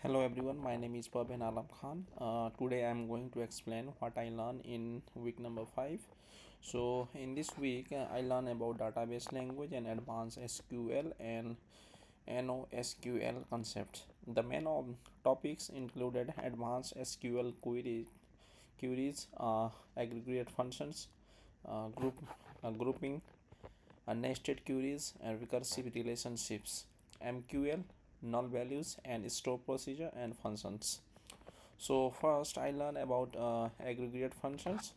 Hello everyone, my name is Pabin Alam Khan. Today I am going to explain what I learned in week number 5. So in this week I learned about database language and advanced SQL and NoSQL concepts. The main topics included advanced SQL queries, aggregate functions, grouping, nested queries, and recursive relationships, MQL, null values, and store procedure and functions. So first I learn about aggregate functions.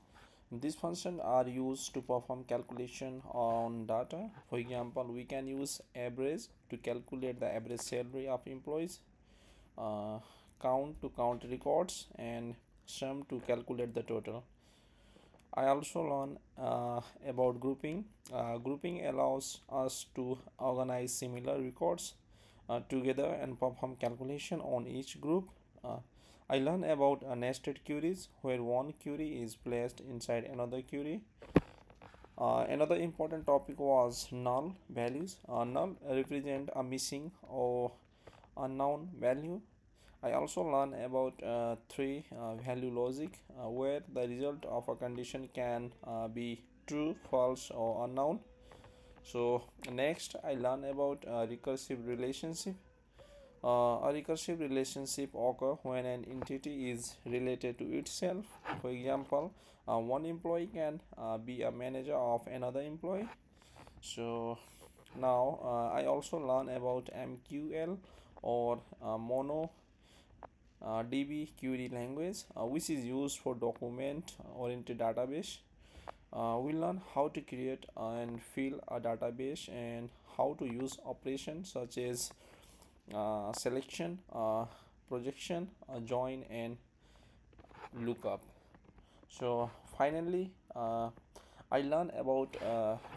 These functions are used to perform calculation on data. For example, we can use average to calculate the average salary of employees, uh, count to count records, and sum to calculate the total. I also learn about grouping. Grouping allows us to organize similar records together and perform calculation on each group. Uh, I learn about nested queries where one query is placed inside another query. Another important topic was null values. Null represent a missing or unknown value. I also learned about three value logic where the result of a condition can be true, false, or unknown. So next I learn about recursive relationship. A recursive relationship occur when an entity is related to itself. For example, one employee can be a manager of another employee. So now I also learn about MQL or mono DB query language, which is used for document oriented database. We learn how to create and fill a database and how to use operations such as selection, projection, join, and lookup. So finally, I learn about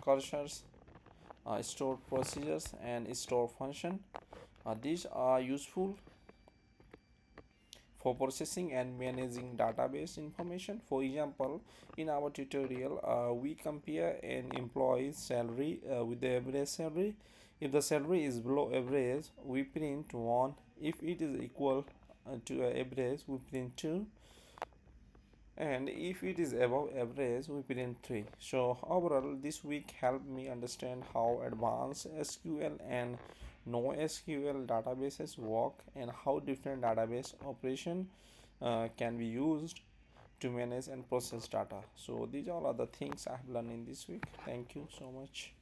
cursors, store procedures, and store function. These are useful for processing and managing database information. For example, in our tutorial, we compare an employee's salary with the average salary. If the salary is below average, we print 1. If it is equal to average, we print 2. And if it is above average, we print 3. So overall, this week helped me understand how advanced SQL and NoSQL databases work and how different database operation can be used to manage and process data. So these all are the things I have learned in this week. Thank you so much.